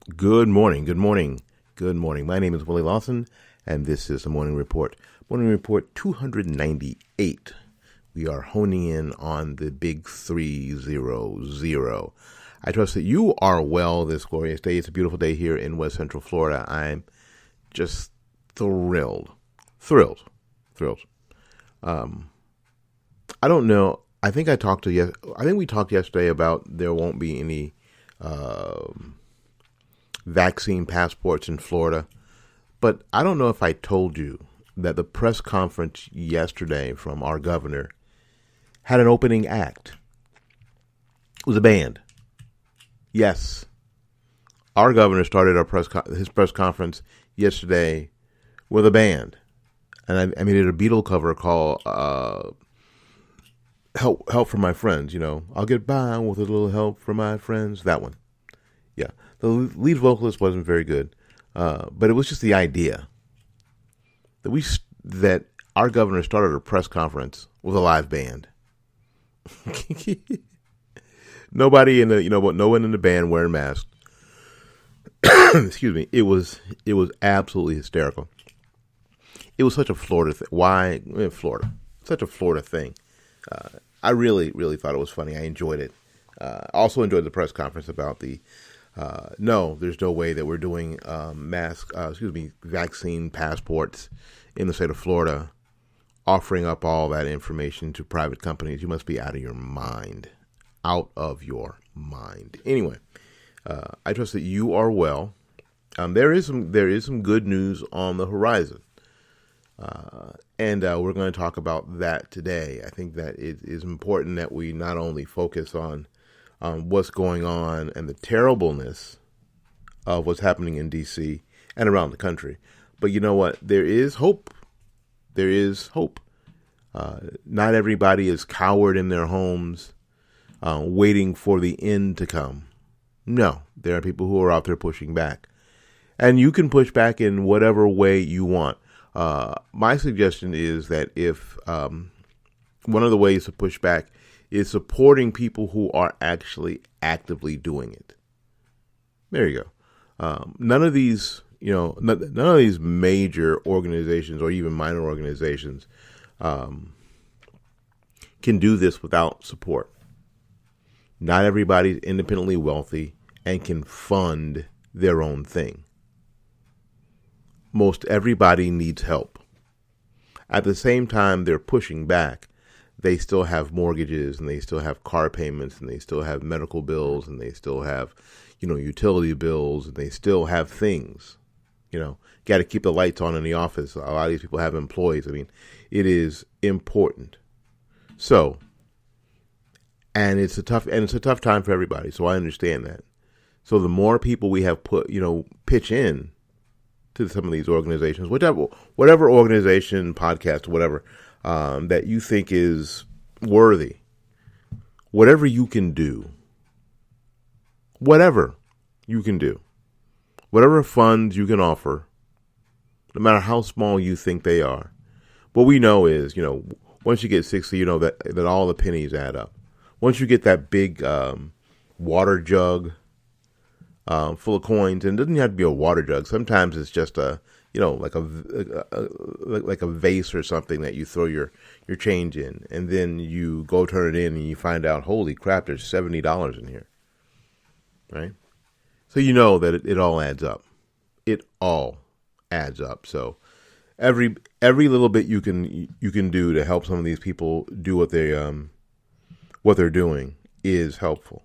Good morning, good morning, good morning. My name is Willie Lawson, and this is the Morning Report. Morning Report 298. We are honing in on the big 300. I trust that you are well this glorious day. It's a beautiful day here in West Central Florida. I'm just thrilled. I don't know. I think we talked yesterday about there won't be any vaccine passports in Florida. But I don't know if I told you that the press conference yesterday from our governor had an opening act. It was a band. Yes. Our governor started his press conference yesterday with a band. And I made it a Beatle cover called Help from My Friends. I'll get by with a little help from my friends. That one. Yeah. The lead vocalist wasn't very good, but it was just the idea that our governor started a press conference with a live band. No one in the band wearing masks. Excuse me. It was absolutely hysterical. It was such a Florida thing. Why Florida? Such a Florida thing. I really, really thought it was funny. I enjoyed it. Also enjoyed the press conference about the. No, there's no way that we're doing vaccine passports in the state of Florida, offering up all that information to private companies. You must be out of your mind. Out of your mind. Anyway, I trust that you are well. There is some good news on the horizon, and we're going to talk about that today. I think that it is important that we not only focus on what's going on and the terribleness of what's happening in D.C. and around the country. But you know what? There is hope. There is hope. Not everybody is cowered in their homes waiting for the end to come. No, there are people who are out there pushing back. And you can push back in whatever way you want. My suggestion is that if one of the ways to push back is supporting people who are actually actively doing it. There you go. None of these major organizations or even minor organizations can do this without support. Not everybody's independently wealthy and can fund their own thing. Most everybody needs help. At the same time they're pushing back, they still have mortgages and they still have car payments and they still have medical bills and they still have, utility bills and they still have things. Got to keep the lights on in the office. A lot of these people have employees. I mean, it is important. So, and it's a tough time for everybody. So I understand that. So the more people we have pitch in to some of these organizations, whatever organization, podcast, whatever, that you think is worthy, whatever you can do, whatever funds you can offer, no matter how small you think they are. What we know is, once you get 60, that all the pennies add up. Once you get that big water jug full of coins, and it doesn't have to be a water jug. Sometimes it's just like a vase or something that you throw your change in, and then you go turn it in and you find out, holy crap, there's $70 in here, right? So you know that it all adds up. It all adds up. So every little bit you can do to help some of these people do what they're doing is helpful.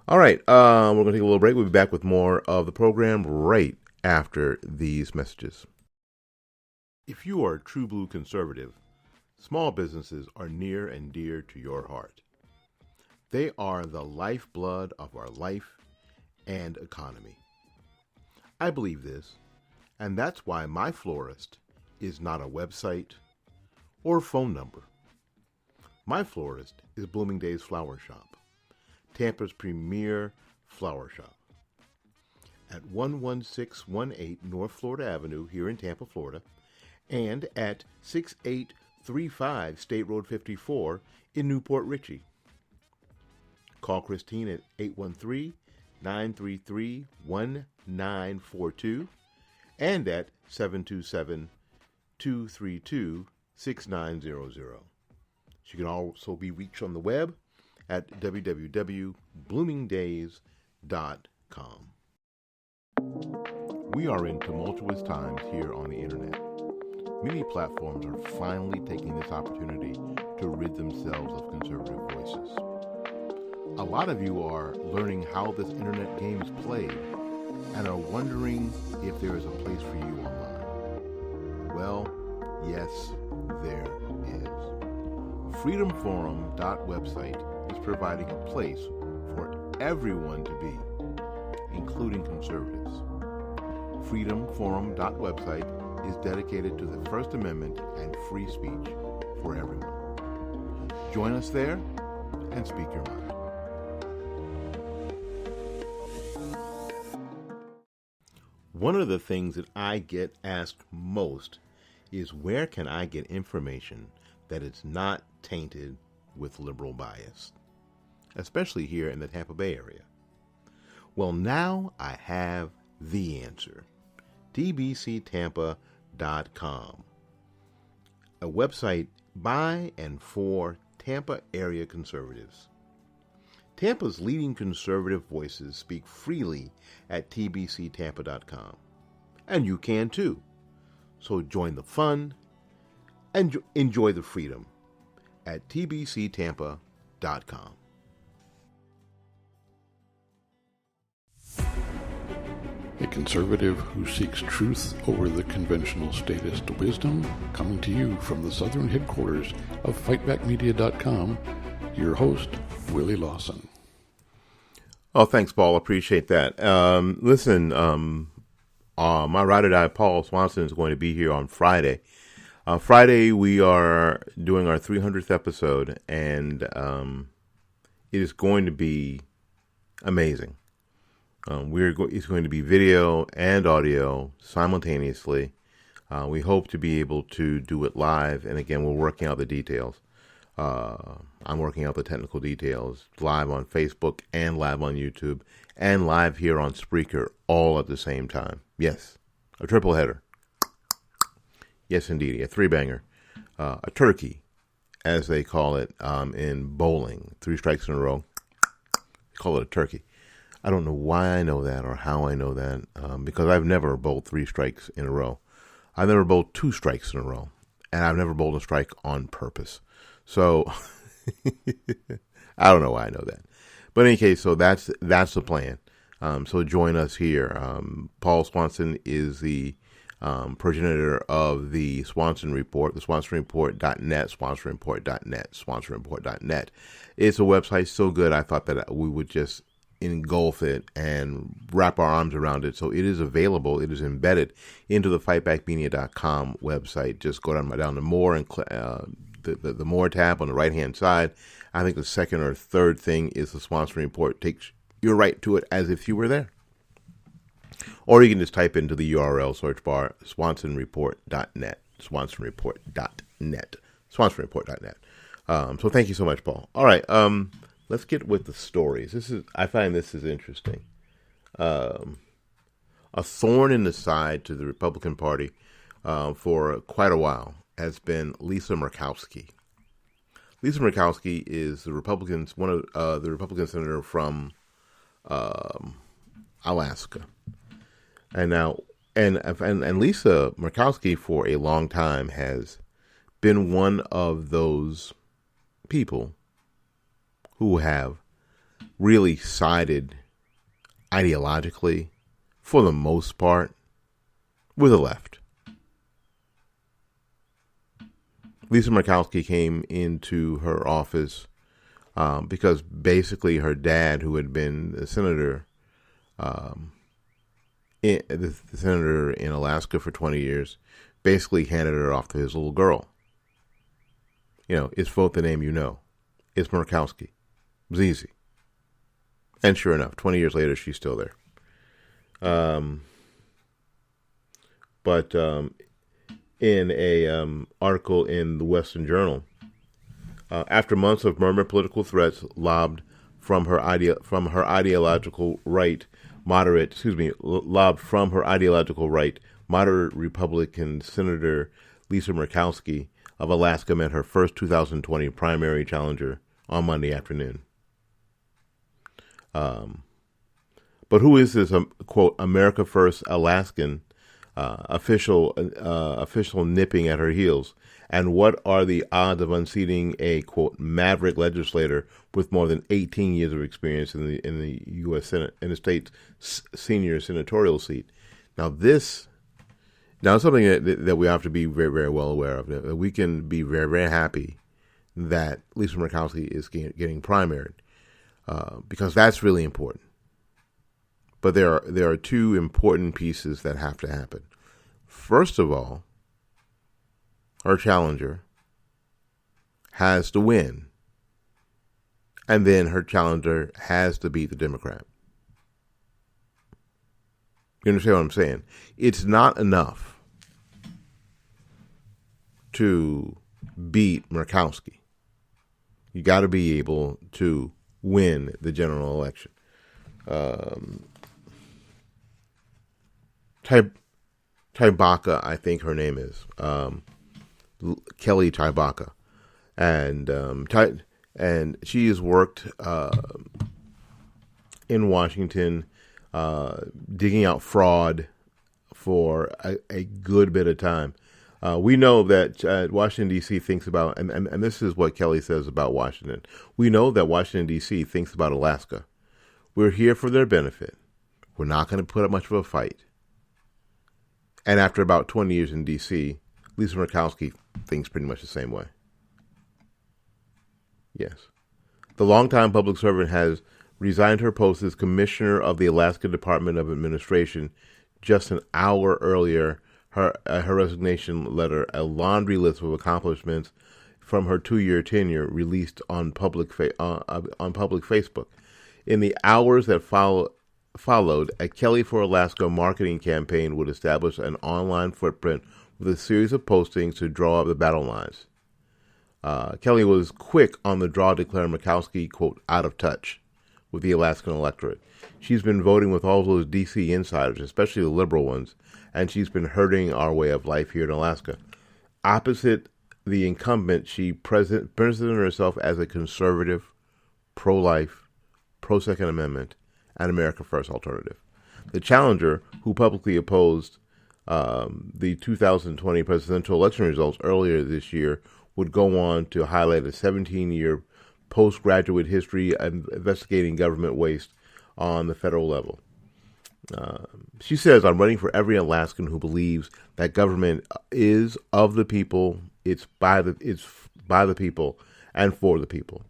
All right, we're going to take a little break. We'll be back with more of the program right after these messages. If you are a true blue conservative, small businesses are near and dear to your heart. They are the lifeblood of our life and economy. I believe this, and that's why my florist is not a website or phone number. My florist is Blooming Days Flower Shop, Tampa's premier flower shop. At 11618 North Florida Avenue here in Tampa, Florida, and at 6835 State Road 54 in Newport Richey. Call Christine at 933-1942 and at 727-232-6900. She can also be reached on the web at www.bloomingdays.com. We are in tumultuous times here on the internet. Many platforms are finally taking this opportunity to rid themselves of conservative voices. A lot of you are learning how this internet game is played and are wondering if there is a place for you online. Well, yes, there is. freedomforum.website is providing a place for everyone to be, including conservatives. freedomforum.website is dedicated to the First Amendment and free speech for everyone. Join us there and speak your mind. One of the things that I get asked most is, where can I get information that is not tainted with liberal bias, especially here in the Tampa Bay area? Well, now I have the answer. tbctampa.com, a website by and for Tampa area conservatives. Tampa's leading conservative voices speak freely at tbctampa.com, and you can too. So join the fun and enjoy the freedom at tbctampa.com. A conservative who seeks truth over the conventional statist wisdom, coming to you from the southern headquarters of fightbackmedia.com, your host, Willie Lawson. Oh, thanks, Paul. Appreciate that. Listen, my ride or die, Paul Swanson, is going to be here on Friday. Friday, we are doing our 300th episode, and it is going to be amazing. It's going to be video and audio simultaneously. We hope to be able to do it live, and again, we're working out the details. I'm working out the technical details, live on Facebook and live on YouTube and live here on Spreaker, all at the same time. Yes, a triple header. Yes, indeed, a three-banger. A turkey, as they call it in bowling, 3 strikes in a row. They call it a turkey. I don't know why I know that or how I know that, because I've never bowled 3 strikes in a row. I've never bowled 2 strikes in a row, and I've never bowled a strike on purpose. So I don't know why I know that. But in any case, so that's the plan. So join us here. Paul Swanson is the progenitor of the Swanson Report, the SwansonReport.net, SwansonReport.net, SwansonReport.net. It's a website so good, I thought that we would just engulf it and wrap our arms around it. So it is available. It is embedded into the fightbackmedia.com website. Just go down to more and the more tab on the right-hand side. I think the second or third thing is the Swanson Report. Takes you right to it as if you were there. Or you can just type into the URL search bar, SwansonReport.net, SwansonReport.net, SwansonReport.net. So thank you so much, Paul. All right, let's get with the stories. I find this is interesting. A thorn in the side to the Republican Party for quite a while has been Lisa MurKoxski. Lisa MurKoxski is the one of the Republican senator from Alaska, and now and Lisa MurKoxski for a long time has been one of those people who have really sided ideologically, for the most part, with the left. Lisa MurKoxski came into her office because basically her dad, who had been the senator, the senator in Alaska for 20 years, basically handed her off to his little girl. You know, it's vote the name you know. It's MurKoxski. It was easy. And sure enough, 20 years later, she's still there. But in a article in the Western Journal, after months of murmured political threats lobbed from her ideological right, moderate Republican Senator Lisa Murkowski of Alaska met her first 2020 primary challenger on Monday afternoon. But who is this, quote, America First Alaskan official nipping at her heels? And what are the odds of unseating a, quote, maverick legislator with more than 18 years of experience in the U.S. Senate, in the state's senior senatorial seat? Now it's something that we have to be very, very well aware of. That we can be very, very happy that Lisa Murkowski is getting primaried because that's really important. But there are two important pieces that have to happen. First of all, her challenger has to win, and then her challenger has to beat the Democrat. You understand what I'm saying? It's not enough to beat Murkowski. You got to be able to win the general election. Tybaka, I think her name is Kelly Tybaka, and she has worked in Washington, digging out fraud for a good bit of time. We know that Washington, D.C. thinks about, and this is what Kelly says about Washington. We know that Washington, D.C. thinks about Alaska. We're here for their benefit. We're not going to put up much of a fight. And after about 20 years in D.C., Lisa Murkowski thinks pretty much the same way. Yes. The longtime public servant has resigned her post as commissioner of the Alaska Department of Administration just an hour earlier. Her resignation letter, a laundry list of accomplishments from her 2-year tenure, released on public Facebook. In the hours that followed, a Kelly for Alaska marketing campaign would establish an online footprint with a series of postings to draw up the battle lines. Kelly was quick on the draw to declare Murkowski, quote, out of touch with the Alaskan electorate. She's been voting with all those D.C. insiders, especially the liberal ones, and she's been hurting our way of life here in Alaska. Opposite the incumbent, she presented herself as a conservative, pro-life, pro-Second Amendment, and America First alternative. The challenger, who publicly opposed the 2020 presidential election results earlier this year, would go on to highlight a 17-year postgraduate history of investigating government waste on the federal level. She says, I'm running for every Alaskan who believes that government is of the people, it's by the people, and for the people.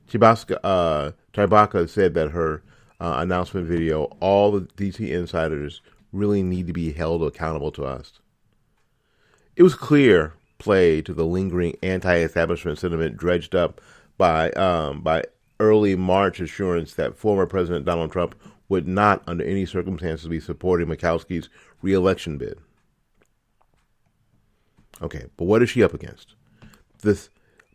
Tybaka said that her announcement video, all the DC insiders really need to be held accountable to us. It was clear play to the lingering anti-establishment sentiment dredged up by early March assurance that former President Donald Trump would not, under any circumstances, be supporting Murkowski's re-election bid. Okay, but what is she up against?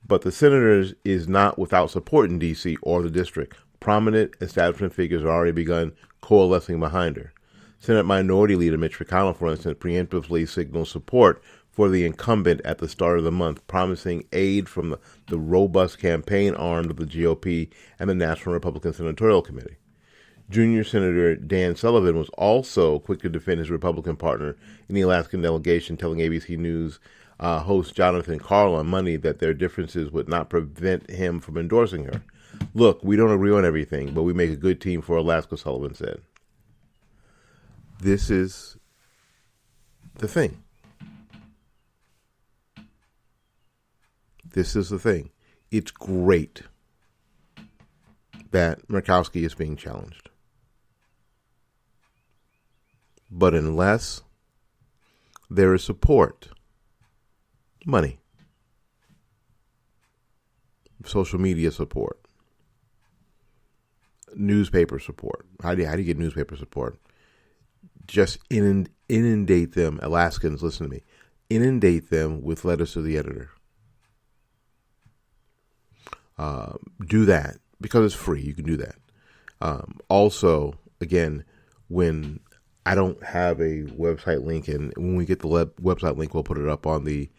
But the senators is not without support in D.C. or the district. Prominent establishment figures have already begun coalescing behind her. Senate Minority Leader Mitch McConnell, for instance, preemptively signaled support for the incumbent at the start of the month, promising aid from the robust campaign arm of the GOP and the National Republican Senatorial Committee. Junior Senator Dan Sullivan was also quick to defend his Republican partner in the Alaskan delegation, telling ABC News host Jonathan Karl on Monday that their differences would not prevent him from endorsing her. Look, we don't agree on everything, but we make a good team for Alaska, Sullivan said. This is the thing. This is the thing. It's great that Murkowski is being challenged. But unless there is support, money, social media support, newspaper support. How do you get newspaper support? Just inundate them, Alaskans, listen to me, inundate them with letters to the editor. Do that. because it's free. You can do that. Also, again, when I don't have a website link, and when we get the website link, we'll put it up on the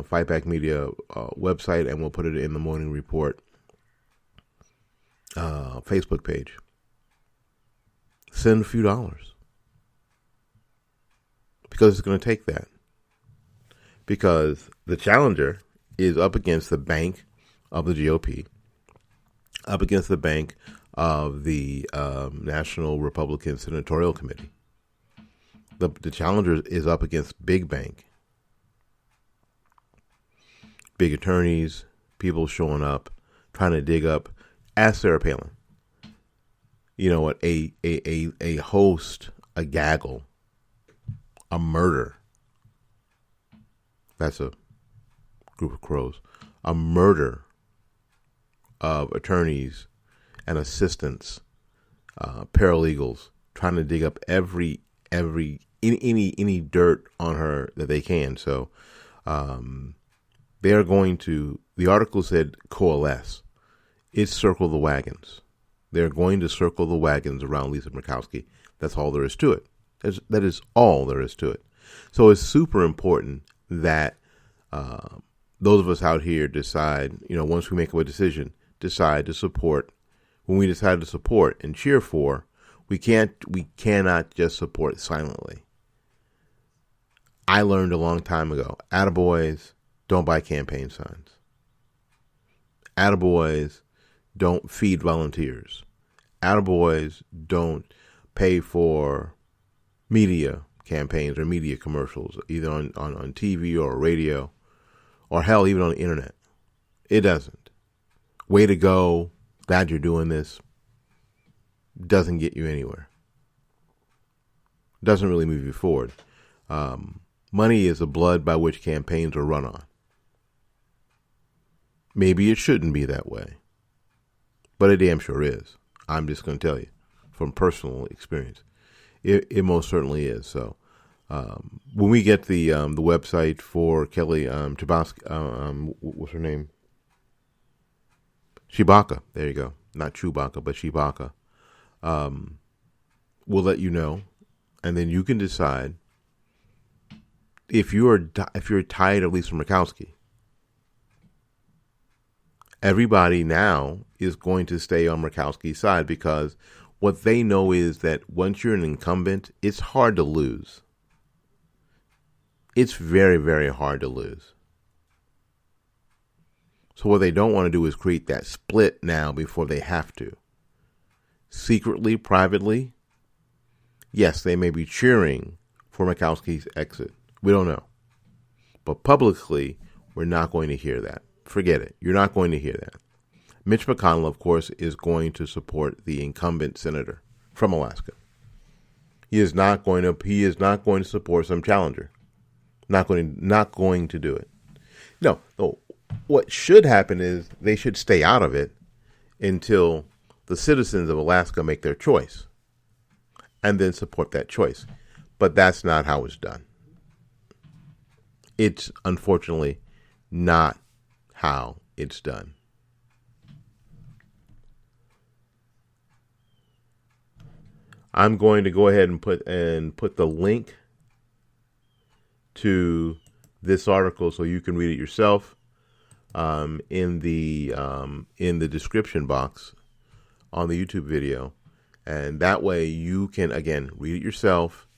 Fight Back Media website, and we'll put it in the Morning Report Facebook page. Send a few dollars, because it's going to take that. Because the challenger is up against the bank of the GOP, up against the bank of the National Republican Senatorial Committee. The challenger is up against big bank, big attorneys, people showing up, trying to dig up. Ask Sarah Palin. You know what? A host, a gaggle, a murder. That's a group of crows. A murder of attorneys and assistants, paralegals, trying to dig up any dirt on her that they can. So they're going to, the article said coalesce. It's circle the wagons. They're going to circle the wagons around Lisa MurKoxski. That's all there is to it. That is all there is to it. So it's super important that those of us out here decide, once we make a decision, decide to support. When we decide to support and cheer for, we cannot just support silently. I learned a long time ago, attaboys don't buy campaign signs. Attaboys don't feed volunteers. Attaboys don't pay for media campaigns or media commercials, either on TV or radio, or hell, even on the internet. It doesn't. Way to go. Glad you're doing this. Doesn't get you anywhere. Doesn't really move you forward. Money is the blood by which campaigns are run on. Maybe it shouldn't be that way, but it damn sure is. I'm just going to tell you from personal experience. It most certainly is. So when we get the website for Kelly Chibasky, what's her name? Chewbacca. There you go. Not Chewbacca, but Chewbacca. We'll let you know, and then you can decide if you're tired of Lisa MurKoxski. Everybody now is going to stay on MurKoxski's side, because what they know is that once you're an incumbent, it's hard to lose. It's very, very hard to lose. So what they don't want to do is create that split now before they have to. Secretly, privately, yes, they may be cheering for MurKoxski's exit. We don't know. But publicly, we're not going to hear that. Forget it. You're not going to hear that. Mitch McConnell, of course, is going to support the incumbent senator from Alaska. He is not going to support some challenger. Not going to do it. No. What should happen is they should stay out of it until the citizens of Alaska make their choice, and then support that choice. But that's not how it's done. It's unfortunately not how it's done. I'm going to go ahead and put the link to this article so you can read it yourself in the description box on the YouTube video, and that way you can again read it yourself.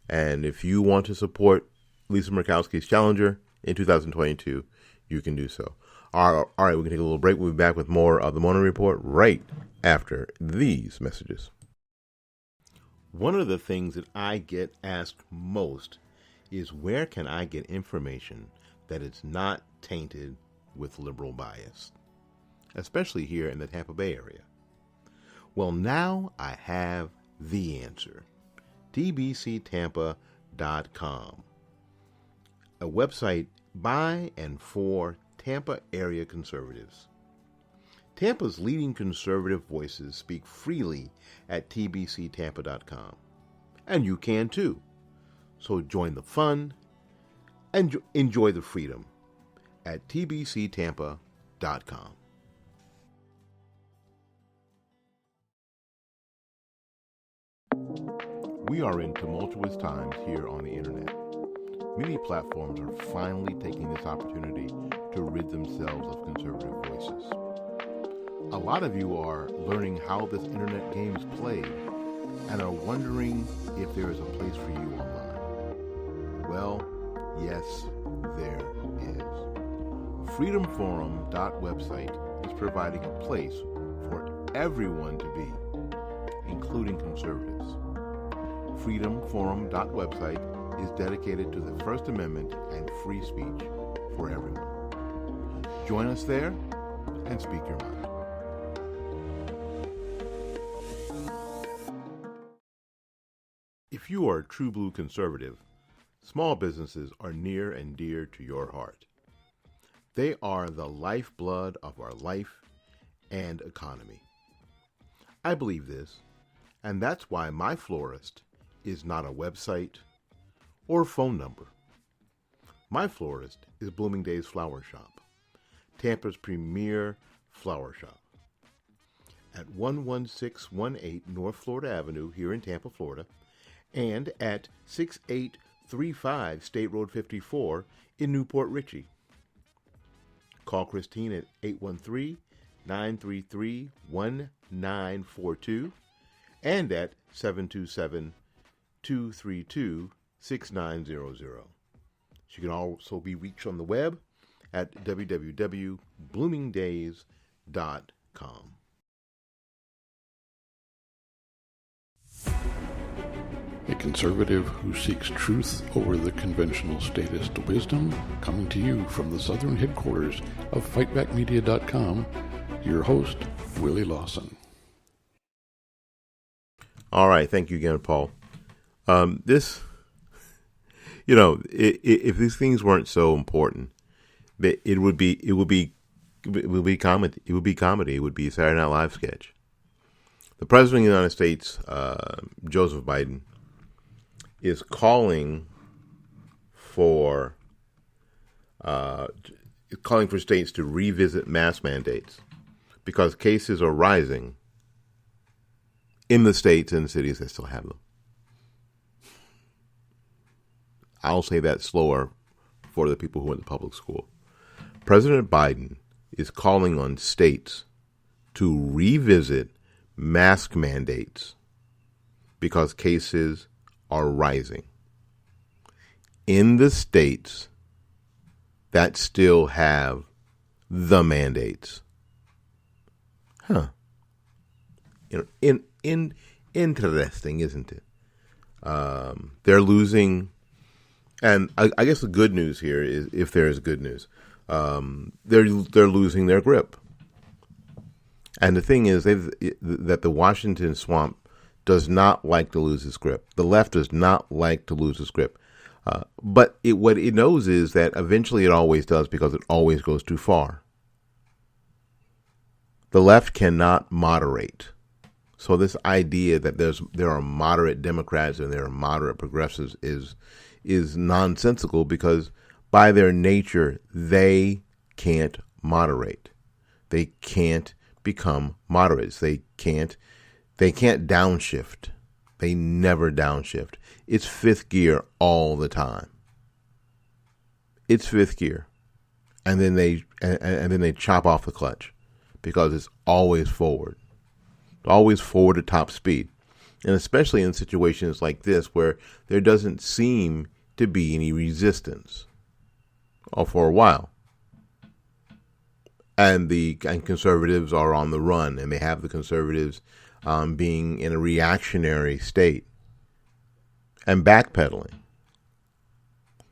And if you want to support Lisa MurKoxski's challenger in 2022, you can do so. All right, we can take a little break. We'll be back with more of the Morning Report right after these messages. One of the things that I get asked most is, where can I get information that is not tainted with liberal bias, especially here in the Tampa Bay area? Well, now I have the answer. tbctampa.com, a website by and for Tampa area conservatives. Tampa's leading conservative voices speak freely at tbctampa.com, and you can too. So join the fun and enjoy the freedom at tbctampa.com. We are in tumultuous times here on the internet. Many platforms are finally taking this opportunity to rid themselves of conservative voices. A lot of you are learning how this internet game is played and are wondering if there is a place for you online. Well, yes, there is. freedomforum.website is providing a place for everyone to be, including conservatives. freedomforum.website is dedicated to the First Amendment and free speech for everyone. Join us there and speak your mind. If you are a true blue conservative, small businesses are near and dear to your heart. They are the lifeblood of our life and economy. I believe this, and that's why my florist is not a website or phone number. My florist is Bloomingdale's Flower Shop, Tampa's premier flower shop. At 11618 North Florida Avenue here in Tampa, Florida, and at 6835 State Road 54 in Newport Richey. Call Christine at 813-933-1942 and at 727-232-6900. She can also be reached on the web at www.bloomingdays.com. A conservative who seeks truth over the conventional statist wisdom, coming to you from the southern headquarters of fightbackmedia.com, your host, Willie Lawson. All right, thank you again, Paul. If these things weren't so important, it would be comedy. It would be comedy. It would be a Saturday Night Live sketch. The President of the United States, Joseph Biden, is calling for states to revisit mask mandates because cases are rising in the states and the cities that still have them. I'll say that slower for the people who went to public school. President Biden is calling on states to revisit mask mandates because cases are rising in the states that still have the mandates. Interesting, isn't it? They're losing, and I guess the good news here is, if there is good news, they're losing their grip. And the thing is that the Washington swamp does not like to lose its grip. The left does not like to lose its grip. But what it knows is that eventually it always does, because it always goes too far. The left cannot moderate. So this idea that there are moderate Democrats and there are moderate progressives is nonsensical, because by their nature they can't moderate. They can't become moderates. They can't downshift. They never downshift. It's fifth gear all the time. It's fifth gear, and then they chop off the clutch, because it's always forward at top speed, and especially in situations like this where there doesn't seem to be any resistance, or for a while. And conservatives are on the run, and they have the conservatives being in a reactionary state and backpedaling.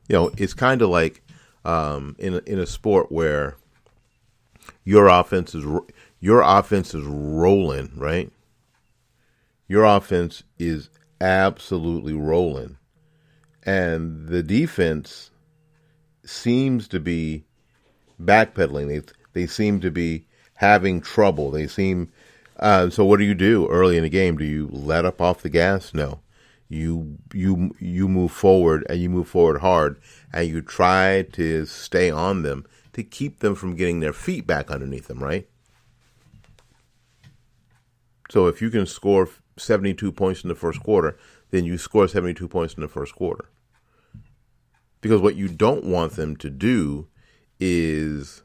It's kind of like in a sport where your offense is rolling, right? Your offense is absolutely rolling, and the defense seems to be backpedaling. They seem to be having trouble. So what do early in the game? Do you let up off the gas? No. You move forward, and you move forward hard, and you try to stay on them to keep them from getting their feet back underneath them, right? So if you can score 72 points in the first quarter, then you score 72 points in the first quarter. Because what you don't want them to do is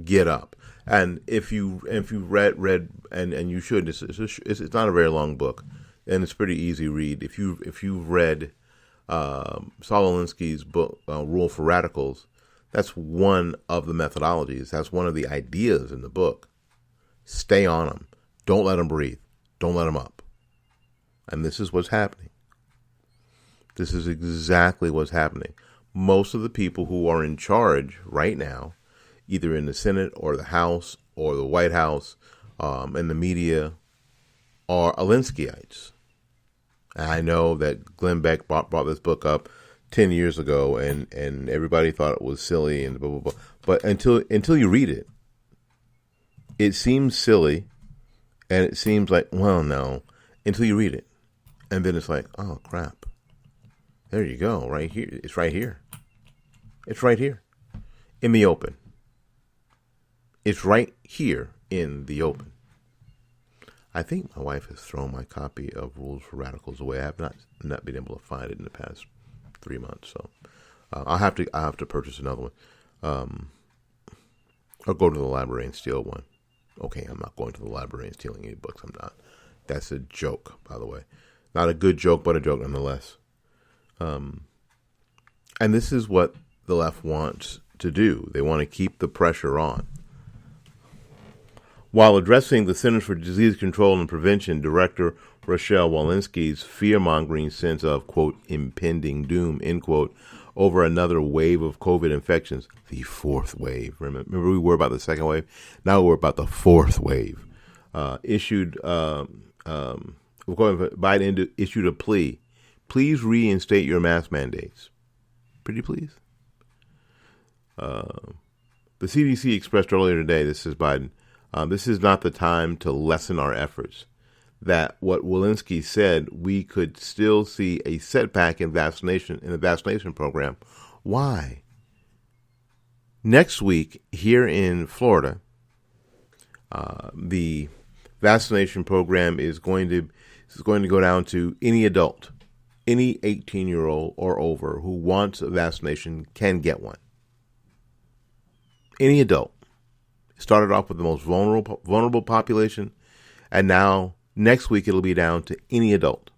get up. And if you read and you should, it's not a very long book, and it's pretty easy read. If you've read Saul Alinsky's book Rule for Radicals, that's one of the methodologies. That's one of the ideas in the book. Stay on them. Don't let them breathe. Don't let them up. And this is what's happening. This is exactly what's happening. Most of the people who are in charge right now, either in the Senate or the House or the White House and the media, are Alinskyites. And I know that Glenn Beck brought this book up 10 years ago, and everybody thought it was silly and blah, blah, blah. But until you read it, it seems silly, and it seems like, well, no, until you read it. And then it's like, oh, crap. There you go, right here. It's right here. It's right here in the open. It's right here in the open. I think my wife has thrown my copy of Rules for Radicals away. I have not been able to find it in the past 3 months, so I'll have to purchase another one, or go to the library and steal one. Okay, I'm not going to the library and stealing any books. I'm not. That's a joke, by the way. Not a good joke, but a joke nonetheless. And this is what the left wants to do. They want to keep the pressure on. While addressing the Centers for Disease Control and Prevention, Director Rochelle Walensky's fear-mongering sense of, quote, impending doom, end quote, over another wave of COVID infections, the fourth wave. Remember we were about the second wave? Now we're about the fourth wave. Biden issued a plea. Please reinstate your mask mandates. Pretty please. The CDC expressed earlier today, this is Biden, this is not the time to lessen our efforts. That what Walensky said, we could still see a setback in the vaccination program. Why? Next week, here in Florida, the vaccination program is going to go down to any adult. Any 18-year-old or over who wants a vaccination can get one. Any adult. It started off with the most vulnerable population, and now next week it'll be down to any adult,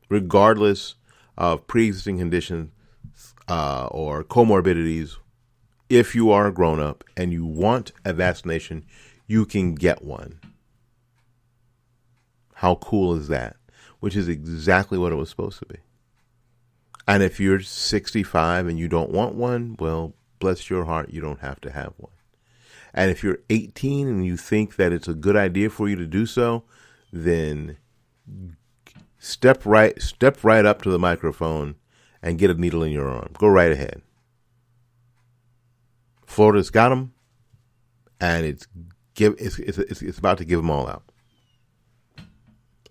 regardless of pre-existing conditions or comorbidities. If you are a grown-up and you want a vaccination, you can get one. How cool is that? Which is exactly what it was supposed to be. And if you're 65 and you don't want one, well, bless your heart, you don't have to have one. And if you're 18 and you think that it's a good idea for you to do so, then step right up to the microphone and get a needle in your arm. Go right ahead. Florida's got them, and it's about to give them all out.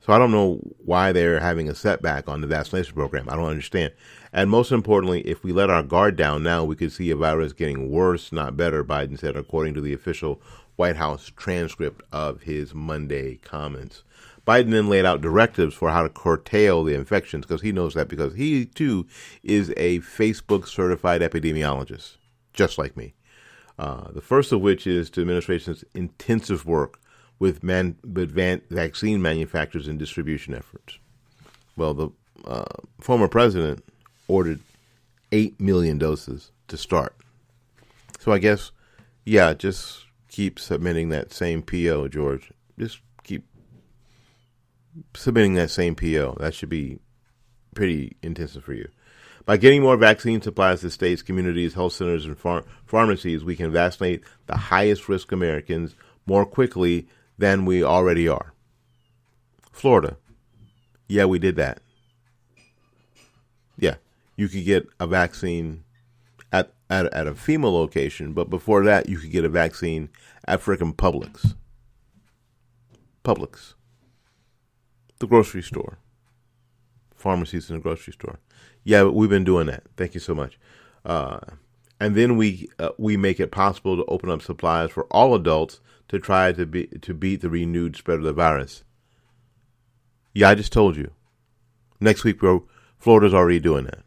So I don't know why they're having a setback on the vaccination program. I don't understand. And most importantly, if we let our guard down now, we could see a virus getting worse, not better, Biden said, according to the official White House transcript of his Monday comments. Biden then laid out directives for how to curtail the infections, because he knows that, because he, too, is a Facebook-certified epidemiologist, just like me. The first of which is the administration's intensive work with vaccine manufacturers and distribution efforts. Well, the former president ordered 8 million doses to start. So I guess, yeah, just keep submitting that same PO, George. Just keep submitting that same PO. That should be pretty intensive for you. By getting more vaccine supplies to states, communities, health centers, and pharmacies, we can vaccinate the highest risk Americans more quickly than we already are. Florida. Yeah, we did that. Yeah, you could get a vaccine at a FEMA location, but before that, you could get a vaccine at frickin' Publix. Publix. The grocery store. Pharmacies in the grocery store. Yeah, but we've been doing that. Thank you so much. And then we make it possible to open up supplies for all adults to try to beat the renewed spread of the virus. Yeah, I just told you. Next week, Florida's already doing that.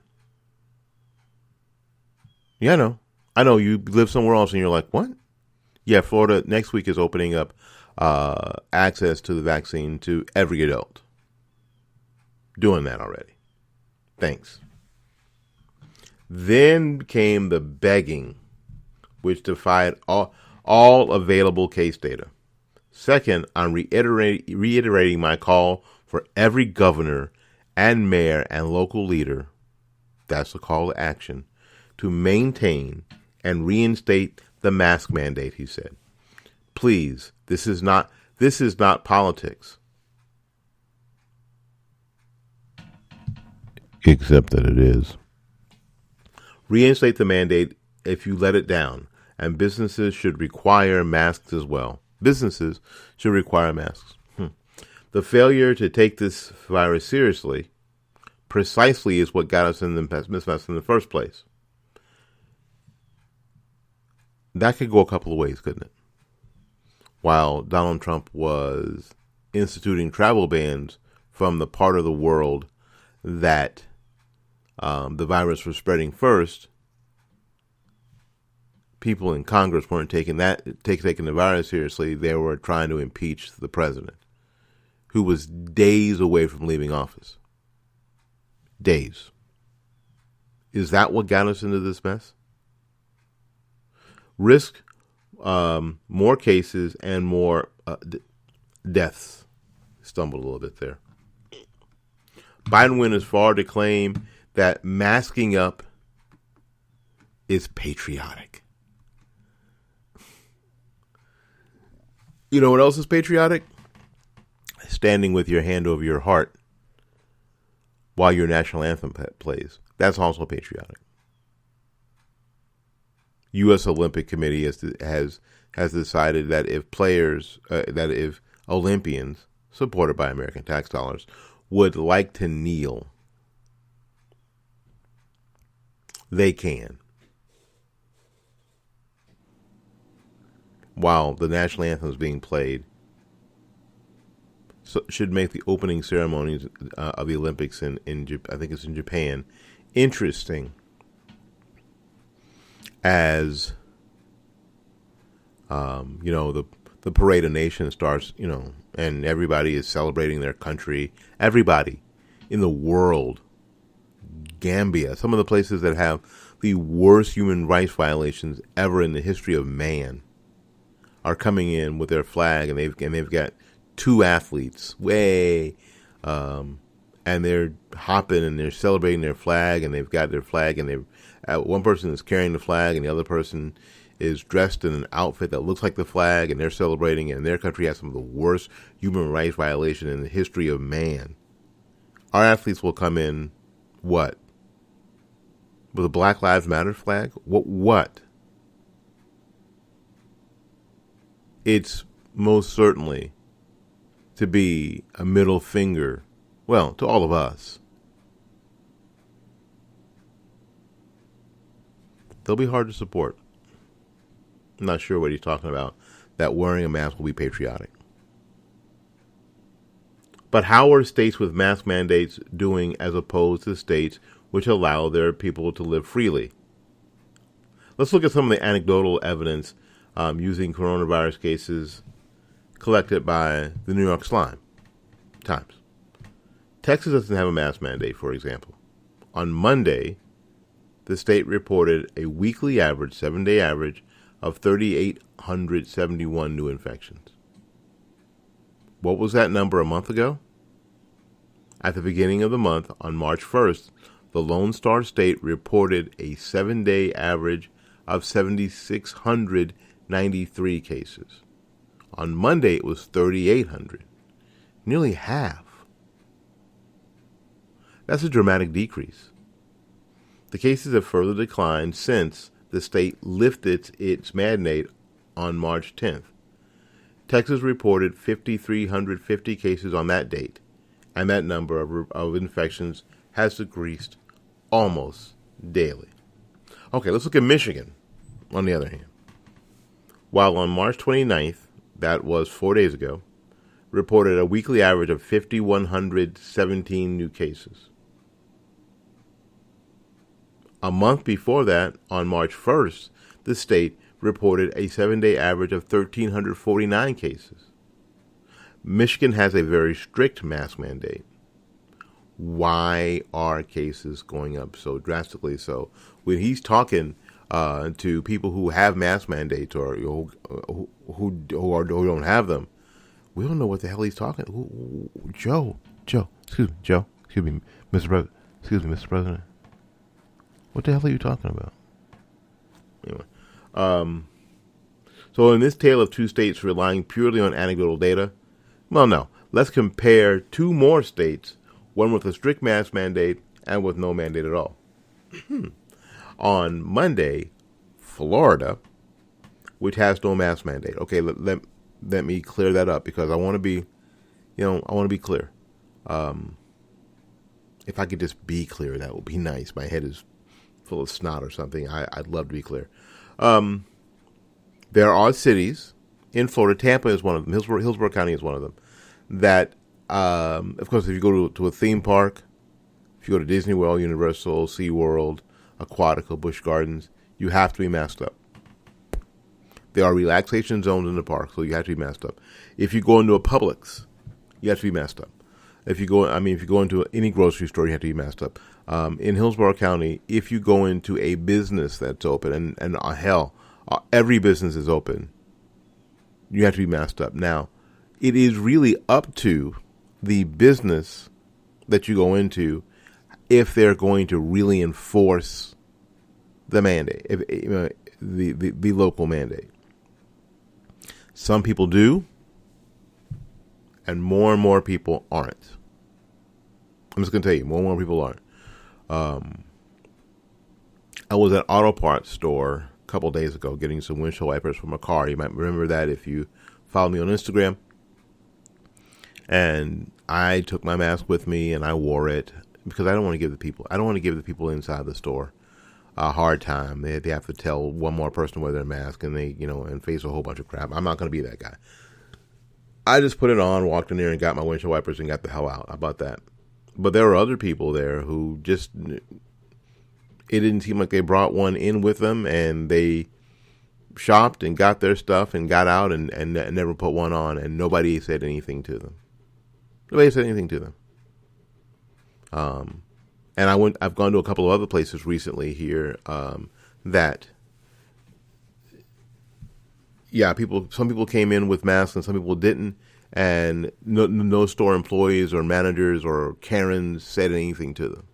Yeah, I know. You live somewhere else and you're like, what? Yeah, Florida next week is opening up access to the vaccine to every adult. Doing that already. Thanks. Then came the begging, which defied all available case data. Second, I'm reiterating my call for every governor and mayor and local leader, that's the call to action, to maintain and reinstate the mask mandate, he said. Please, this is not politics. Except that it is. Reinstate the mandate if you let it down, and businesses should require masks as well. Businesses should require masks. The failure to take this virus seriously precisely is what got us in this mess in the first place. That could go a couple of ways, couldn't it? While Donald Trump was instituting travel bans from the part of the world that the virus was spreading first, people in Congress weren't taking the virus seriously. They were trying to impeach the president, who was days away from leaving office. Days. Is that what got us into this mess? Risk more cases and more deaths. Stumbled a little bit there. Biden went as far to claim that masking up is patriotic. You know what else is patriotic? Standing with your hand over your heart while your national anthem plays. That's also patriotic. U.S. Olympic Committee has decided that if Olympians supported by American tax dollars would like to kneel, they can, while the national anthem is being played. So should make the opening ceremonies of the Olympics in I think it's in Japan interesting, as the Parade of Nations starts, and everybody is celebrating their country. Everybody in the world, Gambia, some of the places that have the worst human rights violations ever in the history of man, are coming in with their flag, and they've got two athletes, and they're hopping and they're celebrating their flag, and they've got their flag, and one person is carrying the flag, and the other person is dressed in an outfit that looks like the flag, and they're celebrating, and their country has some of the worst human rights violation in the history of man. Our athletes will come in, what? With a Black Lives Matter flag? What? It's most certainly to be a middle finger, well, to all of us. They'll be hard to support. I'm not sure what he's talking about, that wearing a mask will be patriotic. But how are states with mask mandates doing as opposed to states which allow their people to live freely? Let's look at some of the anecdotal evidence using coronavirus cases collected by the New York Times. Texas doesn't have a mask mandate, for example. On Monday, the state reported a weekly average, 7-day average, of 3,871 new infections. What was that number a month ago? At the beginning of the month, on March 1st, the Lone Star State reported a 7-day average of 7,693 cases. On Monday, it was 3,800, nearly half. That's a dramatic decrease. The cases have further declined since the state lifted its mandate on March 10th. Texas reported 5,350 cases on that date, and that number of infections has decreased almost daily. Okay, let's look at Michigan, on the other hand. While on March 29th, that was 4 days ago, reported a weekly average of 5,117 new cases. A month before that, on March 1st, the state reported a 7-day average of 1,349 cases. Michigan has a very strict mask mandate. Why are cases going up so drastically? So when he's talking to people who have mask mandates or who don't have them, we don't know what the hell he's talking. Joe, excuse me, Mr. President. What the hell are you talking about? Anyway, so in this tale of two states relying purely on anecdotal data, well, no. Let's compare two more states, one with a strict mask mandate and with no mandate at all. On Monday, Florida, which has no mask mandate. Okay, let me clear that up because I want to be, clear. If I could just be clear, that would be nice. My head is full of snot or something. I'd love to be clear. There are cities in Florida. Tampa is one of them. Hillsborough County is one of them. That, of course, if you go to a theme park, if you go to Disney World, Universal, SeaWorld, Aquatica, Busch Gardens, you have to be masked up. There are relaxation zones in the park, so you have to be masked up. If you go into a Publix, you have to be masked up. If you go into any grocery store, you have to be masked up. In Hillsborough County, if you go into a business that's open, and every business is open, you have to be masked up. Now, it is really up to the business that you go into if they're going to really enforce the mandate, the local mandate. Some people do, and more people aren't. I'm just going to tell you, more and more people aren't. I was at an auto parts store a couple days ago getting some windshield wipers for my car. You might remember that if you follow me on Instagram. And I took my mask with me and I wore it because I don't want to give the people inside the store a hard time. They have to tell one more person to wear their mask and and face a whole bunch of crap. I'm not going to be that guy. I just put it on, walked in there and got my windshield wipers and got the hell out. How about that? But there were other people there who just, it didn't seem like they brought one in with them, and they shopped and got their stuff and got out and never put one on, and nobody said anything to them. And I've gone to a couple of other places recently here that, some people came in with masks and some people didn't, and no store employees or managers or Karens said anything to them.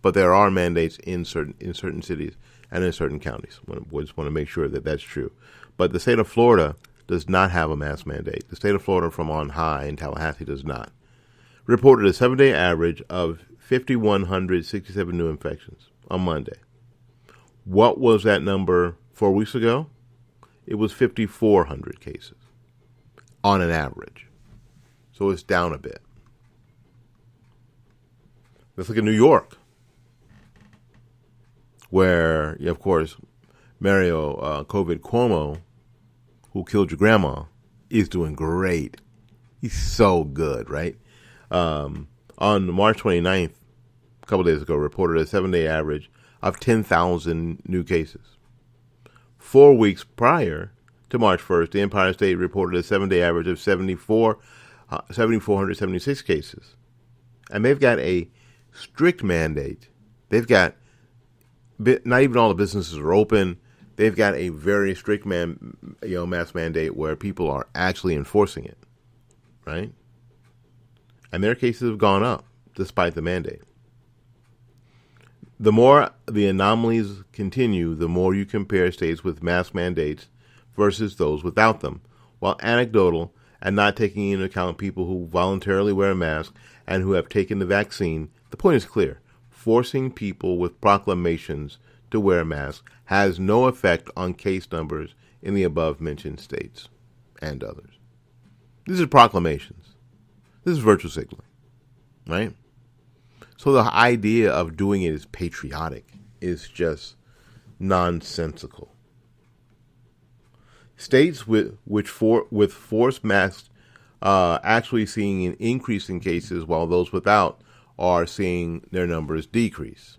But there are mandates in certain cities and in certain counties. We just want to make sure that that's true. But the state of Florida does not have a mask mandate. The state of Florida from on high in Tallahassee does not. Reported a 7-day average of 5,167 new infections on Monday. What was that number 4 weeks ago? It was 5,400 cases on an average. So it's down a bit. Let's look at New York, where, of course, Mario COVID Cuomo, who killed your grandma, is doing great. He's so good, right? On March 29th, a couple days ago, reported a 7-day average of 10,000 new cases. 4 weeks prior to March 1st, the Empire State reported a 7-day average of 7,476 cases. And they've got a strict mandate. They've got, not even all the businesses are open. They've got a very strict mask mandate where people are actually enforcing it, right? And their cases have gone up despite the mandate. The more the anomalies continue, the more you compare states with mask mandates versus those without them. While anecdotal and not taking into account people who voluntarily wear a mask and who have taken the vaccine, the point is clear. Forcing people with proclamations to wear a mask has no effect on case numbers in the above-mentioned states and others. These are proclamations. This is virtue signaling, right? So the idea of doing it as patriotic is just nonsensical. States with forced mask actually seeing an increase in cases, while those without are seeing their numbers decrease.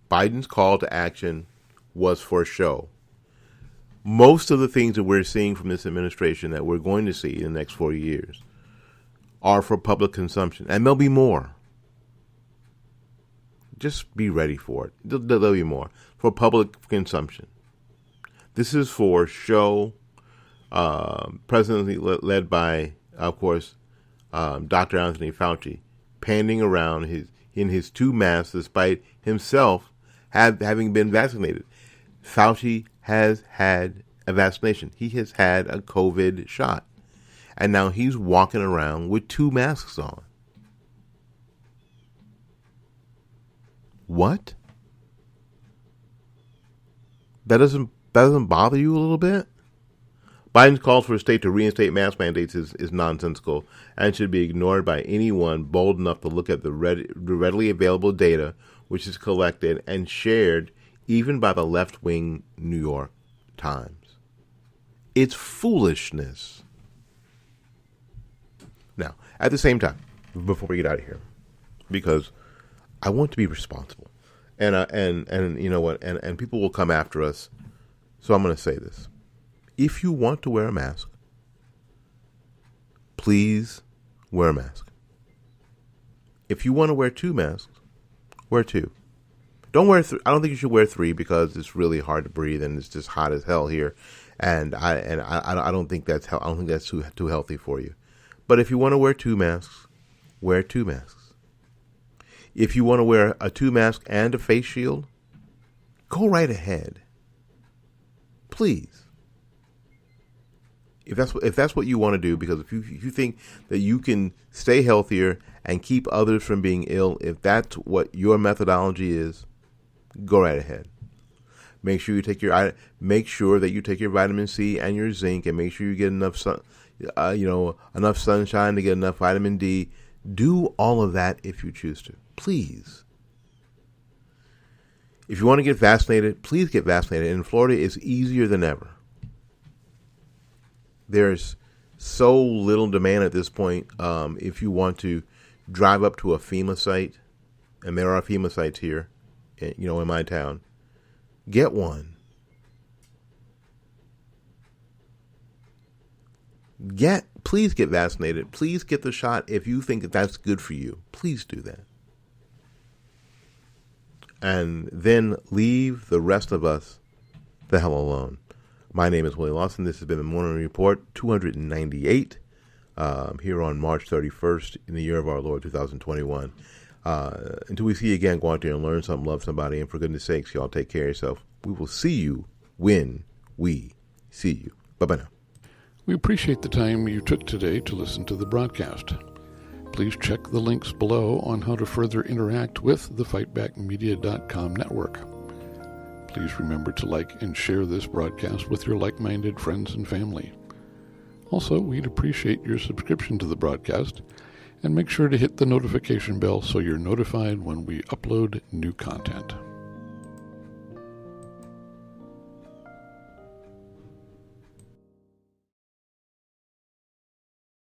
Biden's call to action was for show. Most of the things that we're seeing from this administration that we're going to see in the next 4 years are for public consumption, and there'll be more. Just be ready for it. There'll be more for public consumption. This is for show, presidency led by, of course, Dr. Anthony Fauci, panning around in his 2 masks despite himself having been vaccinated. Fauci has had a vaccination. He has had a COVID shot. And now he's walking around with 2 masks on. What? That doesn't bother you a little bit? Biden's call for a state to reinstate mask mandates is nonsensical and should be ignored by anyone bold enough to look at the readily available data which is collected and shared even by the left-wing New York Times. It's foolishness. Now, at the same time, before we get out of here, because I want to be responsible, and you know what, and people will come after us, so I'm going to say this. If you want to wear a mask, please wear a mask. If you want to wear 2 masks, wear 2. Don't wear 3. I don't think you should wear 3 because it's really hard to breathe and it's just hot as hell here, and I don't think that's I don't think that's too healthy for you. But if you want to wear 2 masks, wear 2 masks. If you want to wear a 2 mask and a face shield, go right ahead. Please. If that's what you want to do, because if you think that you can stay healthier and keep others from being ill, if that's what your methodology is, go right ahead. Make sure that you take your vitamin C and your zinc, and make sure you get enough sun, enough sunshine to get enough vitamin D. Do all of that if you choose to. Please. If you want to get vaccinated, please get vaccinated. In Florida, it's easier than ever. There's so little demand at this point. If you want to drive up to a FEMA site, and there are FEMA sites here, in my town, get one. Please get vaccinated. Please get the shot if you think that's good for you. Please do that. And then leave the rest of us the hell alone. My name is Willie Lawson. This has been the Morning Report 298 here on March 31st in the year of our Lord 2021. Until we see you again, go out there and learn something, love somebody, and for goodness sakes, y'all take care of yourself. We will see you when we see you. Bye-bye now. We appreciate the time you took today to listen to the broadcast. Please check the links below on how to further interact with the FightbackMedia.com network. Please remember to like and share this broadcast with your like-minded friends and family. Also, we'd appreciate your subscription to the broadcast, and make sure to hit the notification bell so you're notified when we upload new content.